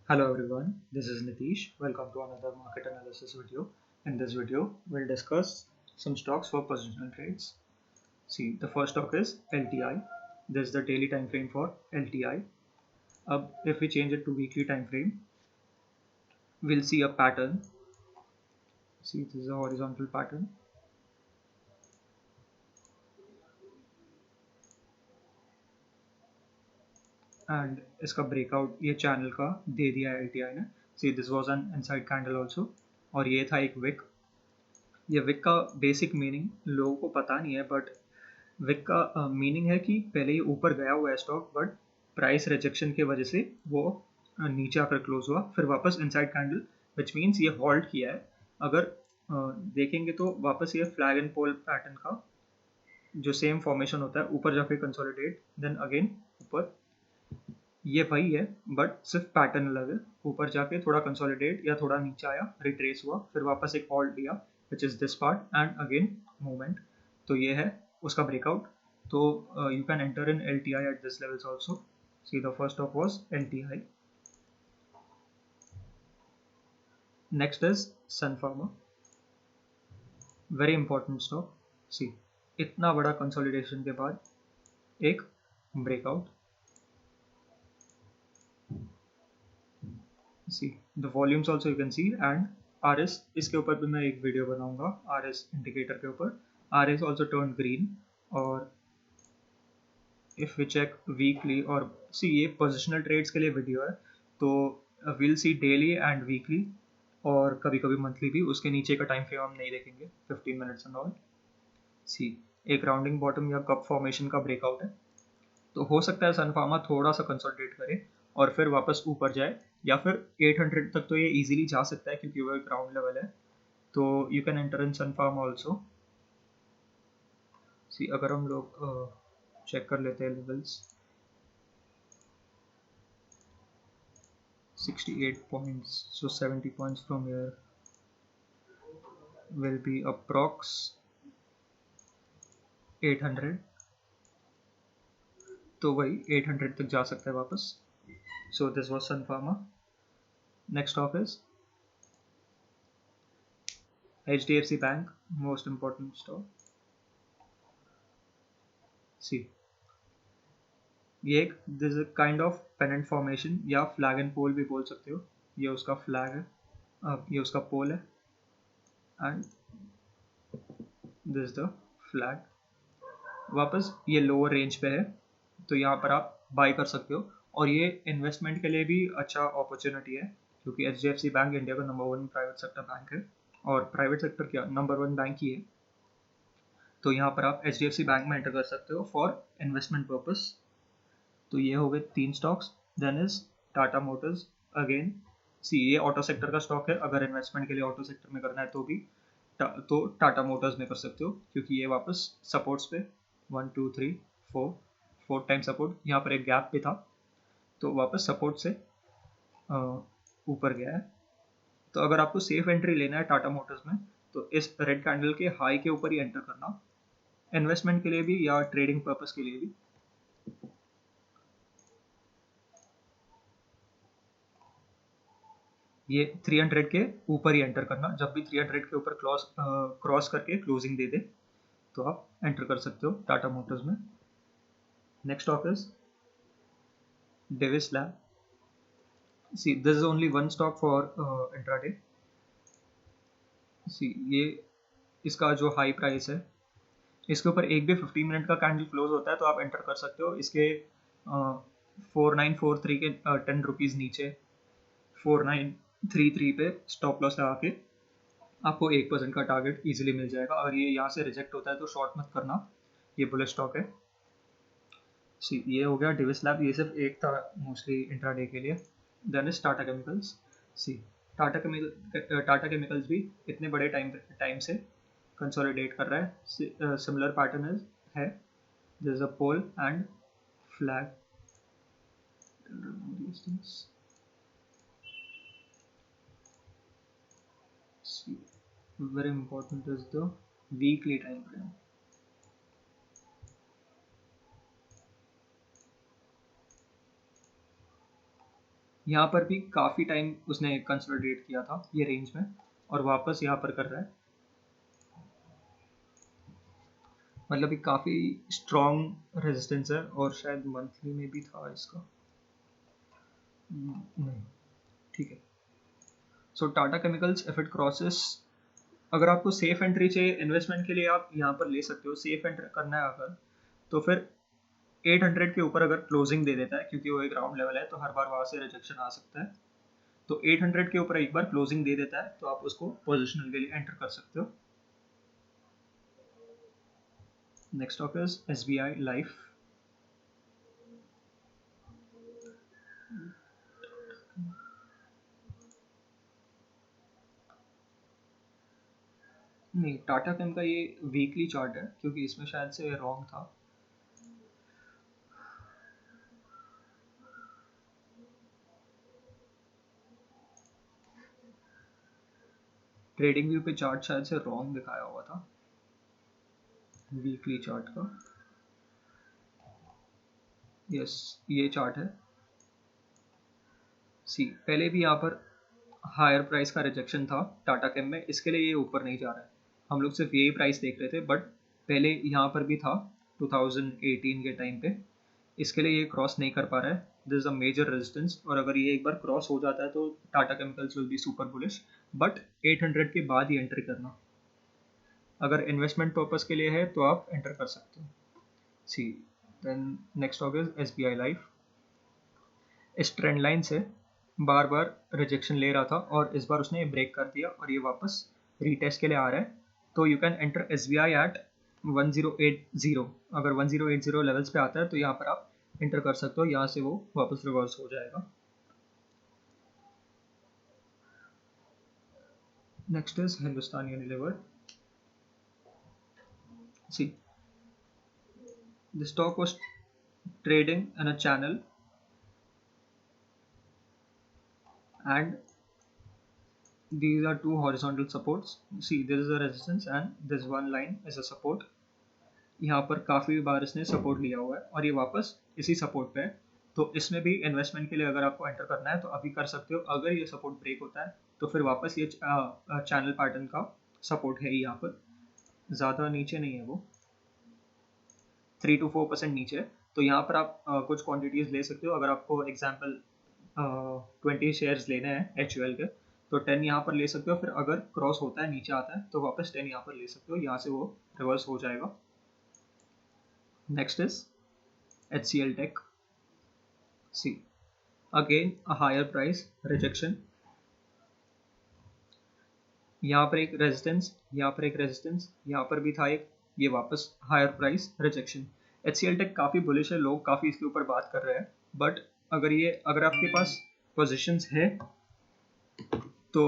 Hello everyone, this is Nitish. Welcome to another market analysis video. In this video, we'll discuss some stocks for positional trades. See, the first stock is LTI. This is the daily time frame for LTI. If we change it to weekly time frame, we'll see a pattern. See, this is a horizontal pattern. And इसका breakout ये channel का दे दिया है LTI ने. See, this was an inside candle also. और ये था एक wick. ये विक का बेसिक मीनिंग लोगों को पता नहीं है, बट विक का मीनिंग है कि पहले ही ऊपर गया हुआ है स्टॉक, बट प्राइस रिजेक्शन की वजह से वो नीचे आकर क्लोज हुआ, फिर वापस इनसाइड कैंडल, विच मीन्स ये होल्ड किया है. अगर देखेंगे तो वापस ये फ्लैग एंड पोल पैटर्न का जो सेम फॉर्मेशन होता है, ऊपर जाके कंसोलिडेट, देन अगेन ऊपर, ये वही है बट सिर्फ पैटर्न अलग है. ऊपर जाके थोड़ा कंसोलिडेट या थोड़ा नीचे आया, रिट्रेस हुआ, फिर वापस एक होल्ड लिया, which is this part, and again movement. तो ये है उसका ब्रेकआउट. तो you can enter in L T I at this levels also. See the first stock was L T I. Next is Sun Pharma. Very important stock. See, इतना बड़ा consolidation के बाद एक breakout. see the volumes also you can see, and RS, इसके ऊपर भी मैं एक वीडियो बनाऊंगा RS इंडिकेटर के ऊपर. RS also turned green. और if we check weekly, और see ये पोजिशनल ट्रेड्स के लिए वीडियो है, तो we'll see daily and weekly, और कभी कभी मंथली भी. उसके नीचे का टाइम फ्रेम हम नहीं देखेंगे, 15 मिनट्स एंड ऑल. सी, एक राउंडिंग बॉटम या कप फॉर्मेशन का ब्रेकआउट है. तो हो सकता है सन फार्मा थोड़ा सा कंसोलिडेट करे और फिर वापस ऊपर जाए, या फिर 800 तक तो ये इजीली जा सकता है क्योंकि वो एक ग्राउंड लेवल है. तो you can enter in Sun Pharma also. See, अगर हम लोग चेक कर लेते हैं levels, 68 points, so 70 points from here will be approx 800. तो वही 800 तक जा सकता है वापस. So this was Sun Pharma. Next stop is HDFC Bank, most important stop. See, ये एक this is kind of pennant formation, या फ्लैग एंड पोल भी बोल सकते हो. ये उसका फ्लैग है, ये उसका पोल है, एंड दिस द फ्लैग. वापस ये लोअर रेंज पे है, तो यहाँ पर आप बाय कर सकते हो. और ये इन्वेस्टमेंट के लिए भी अच्छा अपॉर्चुनिटी है, क्योंकि HDFC बैंक इंडिया का नंबर 1 प्राइवेट सेक्टर बैंक है, और प्राइवेट सेक्टर क्या नंबर 1 बैंक ही है. तो यहाँ पर आप HDFC बैंक में एंटर कर सकते हो फॉर इन्वेस्टमेंट पर्पस. तो ये हो गए 3 stocks. Then is Tata Motors. Again see, ये ऑटो सेक्टर का स्टॉक है. अगर इन्वेस्टमेंट के लिए ऑटो सेक्टर में करना है तो भी तो टाटा मोटर्स में कर सकते हो, क्योंकि ये वापस सपोर्ट्स पे 1 2 3 4 टाइम सपोर्ट, यहाँ पर एक गैप भी था, तो वापस सपोर्ट से ऊपर गया है. तो अगर आपको सेफ एंट्री लेना है टाटा मोटर्स में, तो इस रेड कैंडल के हाई के ऊपर ही एंटर करना, इन्वेस्टमेंट के लिए भी या ट्रेडिंग पर्पस के लिए भी. ये 300 के ऊपर ही एंटर करना. जब भी 300 के ऊपर क्रॉस करके क्लोजिंग दे दे, तो आप एंटर कर सकते हो टाटा मोटर्स में. Next stock is Davis lab. See, this is only one stock for intraday. See, ये इसका जो हाई प्राइस है, इसके ऊपर एक भी 15 मिनट का कैंडल क्लोज होता है तो आप एंटर कर सकते हो. इसके 4943 के 10 रुपीज़ नीचे 4933 पे स्टॉप लॉस लगा के आपको 1% का टारगेट इजीली मिल जाएगा. अगर ये यहाँ से रिजेक्ट होता है तो शॉर्ट मत करना, ये बुलिश स्टॉक है. सी, ये हो गया डिविस लैब. ये सिर्फ एक था मोस्टली इंट्राडे के लिए. Then is Tata Chemicals. See, Tata Chemicals भी इतने बड़े टाइम से कंसोलिडेट कर रहा है. सिमिलर पैटर्न है. This is a pole and flag. See, very important is the weekly time frame. यहाँ पर भी काफ़ी टाइम उसने कंसोलिडेट किया था ये रेंज में, और वापस यहाँ पर कर रहा है, मतलब ये काफ़ी स्ट्रॉन्ग रेजिस्टेंस है। और शायद मंथली में भी था इसका, नहीं, ठीक है। So Tata chemicals if it crosses, अगर आपको सेफ एंट्री चाहिए इन्वेस्टमेंट के लिए आप यहाँ पर ले सकते हो। सेफ एंट्री करना है अगर, तो फिर 800 के ऊपर अगर क्लोजिंग दे देता है, क्योंकि वो एक ग्राउंड लेवल है तो हर बार वहाँ से रिजेक्शन आ सकता है, तो 800 के ऊपर एक बार क्लोजिंग दे देता है तो आप उसको पोजिशनल के लिए एंटर कर सकते हो। Next stock is SBI life. नहीं, टाटा केम का ये वीकली चार्ट है, क्योंकि इसमें शायद से रॉन्ग था। ट्रेडिंग व्यू पे चार्ट शायद से रॉन्ग दिखाया हुआ था वीकली चार्ट का। यस, ये चार्ट है। सी, पहले भी यहाँ पर हायर प्राइस का रिजेक्शन था टाटा केम में, इसके लिए ये ऊपर नहीं जा रहा है। हम लोग सिर्फ यही प्राइस देख रहे थे, बट पहले यहाँ पर भी था 2018 के टाइम पे, इसके लिए ये क्रॉस नहीं कर पा रहा है। This is a major resistance, और अगर ये एक बार क्रॉस हो जाता है तो Tata chemicals will be super bullish, but 800 के बाद ही एंट्री करना। अगर इन्वेस्टमेंट पर्पस के लिए है तो आप एंटर कर सकते हो। See, then next stock is SBI life. इस ट्रेंड लाइन से बार बार रिजेक्शन ले रहा था, और इस बार उसने ब्रेक कर दिया और ये वापस रीटेस्ट के लिए आ रहा है। तो you can enter SBI at 1080। अगर 1080 लेवल्स पे आता है तो यहाँ पर आप एंटर कर सकते हो, यहाँ से वो वापस रिवर्स हो जाएगा। Next is Hindustan Unilever. See, the stock was trading in a channel and these are two horizontal supports. See, this is a resistance and this one line is a support. यहाँ पर काफ़ी बार इसने सपोर्ट लिया हुआ है और ये वापस इसी सपोर्ट पे है, तो इसमें भी इन्वेस्टमेंट के लिए अगर आपको एंटर करना है तो अभी कर सकते हो। अगर ये सपोर्ट ब्रेक होता है तो फिर वापस ये चैनल पैटर्न का सपोर्ट है, यहाँ पर ज़्यादा नीचे नहीं है, वो 3 to 4% नीचे है। तो यहाँ पर आप कुछ क्वांटिटीज़ ले सकते हो। अगर आपको एग्जाम्पल 20 शेयर्स लेने हैं HUL के, तो 10 यहाँ पर ले सकते हो। फिर अगर क्रॉस होता है, नीचे आता है, तो वापस 10 यहाँ पर ले सकते हो, यहाँ से वो रिवर्स हो जाएगा। Next is HCL tech. See, again a higher price rejection, यहाँ पर एक रेजिस्टेंस, यहाँ पर एक रेजिस्टेंस, यहाँ पर भी था एक, ये वापस higher price rejection. HCL tech काफ़ी बुलिश है, लोग काफ़ी इसके ऊपर बात कर रहे हैं, बट अगर आपके पास पोजिशंस है तो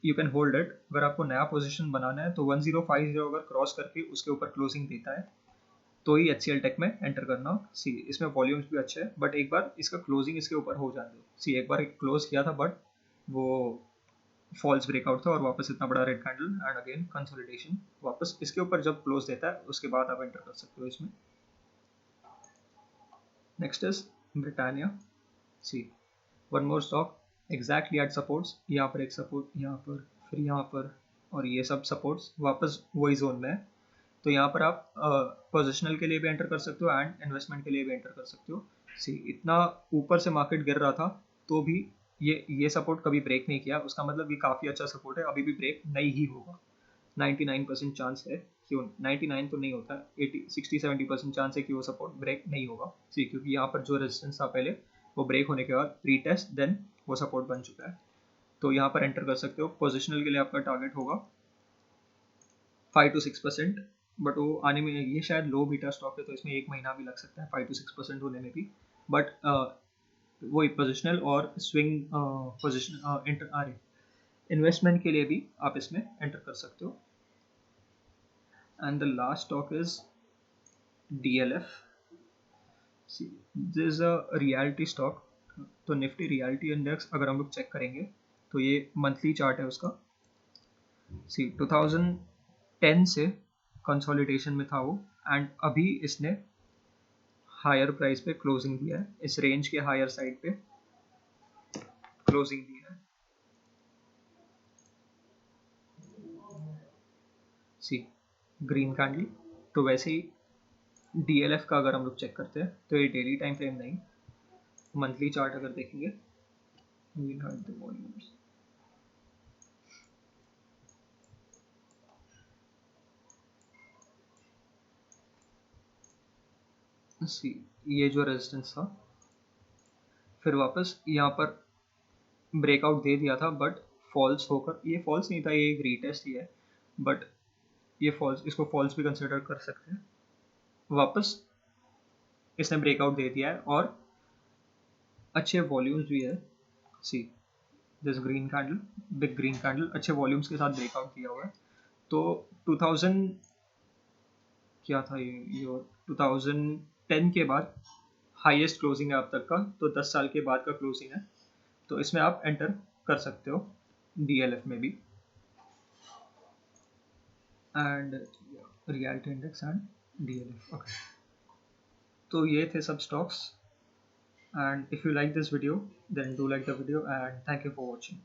यू कैन होल्ड इट। अगर आपको नया पोजीशन बनाना है तो 1050 अगर क्रॉस करके उसके ऊपर क्लोजिंग देता है तो ही HCL टेक में एंटर करना। सी, इसमें वॉल्यूम्स भी अच्छे हैं, बट एक बार इसका क्लोजिंग इसके ऊपर हो जाने दो। सी, एक बार क्लोज किया था बट वो फॉल्स ब्रेकआउट था और वापस इतना बड़ा red candle and again consolidation. वापस इसके ऊपर जब क्लोज देता है उसके बाद आप एंटर कर सकते हो इसमें। Next is Britannia. See, one more stock exactly at supports, यहाँ पर एक सपोर्ट, यहाँ पर, फिर यहाँ पर, और ये सब सपोर्ट्स वापस वही जोन में है। तो यहाँ पर आप पोजिशनल के लिए भी एंटर कर सकते हो एंड इन्वेस्टमेंट के लिए भी एंटर कर सकते हो। सी, इतना ऊपर से मार्केट गिर रहा था तो भी ये सपोर्ट कभी ब्रेक नहीं किया, उसका मतलब ये काफ़ी अच्छा सपोर्ट है, अभी भी ब्रेक नहीं ही होगा। 99% चांस है, क्यों 99 तो नहीं होता, 60-70% चांस है कि वो सपोर्ट ब्रेक नहीं होगा। सी, क्योंकि यहाँ पर जो रेजिस्टेंस था पहले, वो ब्रेक होने के बाद रीटेस्ट देन वो सपोर्ट बन चुका है। तो यहाँ पर एंटर कर सकते हो। पोजिशनल के लिए आपका टारगेट होगा 5 to 6%, बट वो आने में, ये शायद लो बीटा स्टॉक है तो इसमें 1 महीना भी लग सकता है 5 to 6% होने में भी, बट वही पोजिशनल और स्विंग पोजिशन इन्वेस्टमेंट के लिए भी आप इसमें एंटर कर सकते हो। And the last stock is DLF। This is a reality stock. तो निफ्टी रियलिटी इंडेक्स अगर हम लोग चेक करेंगे तो ये मंथली चार्ट है उसका। सी, 2010 से कंसोलिडेशन में था वो, एंड अभी इसने हायर प्राइस पे क्लोजिंग दिया है, इस रेंज के हायर साइड पे। क्लोजिंग दी है। सी ग्रीन कैंडल। तो वैसे ही DLF का अगर हम लोग चेक करते हैं तो ये डेली टाइम फ्रेम नहीं, मंथली चार्ट अगर देखेंगे, सी ये जो रेजिस्टेंस था, फिर वापस यहाँ पर ब्रेकआउट दे दिया था, बट फॉल्स होकर, ये फॉल्स नहीं था, ये एक रीटेस्ट ही है, बट ये फॉल्स, इसको फॉल्स भी कंसिडर कर सकते हैं। वापस इसने ब्रेकआउट दे दिया है और अच्छे वॉल्यूम्स भी है। See this green candle, big green candle, अच्छे वॉल्यूम्स के साथ ब्रेकआउट दिया हुआ है। तो 2000 क्या था ये 2010 के बाद हाईएस्ट क्लोजिंग है अब तक का, तो 10 साल के बाद का क्लोजिंग है, तो इसमें आप एंटर कर सकते हो DLF में भी। And reality index and DLF, okay. तो ये थे सब stocks, and if you like this video then do like the video and thank you for watching.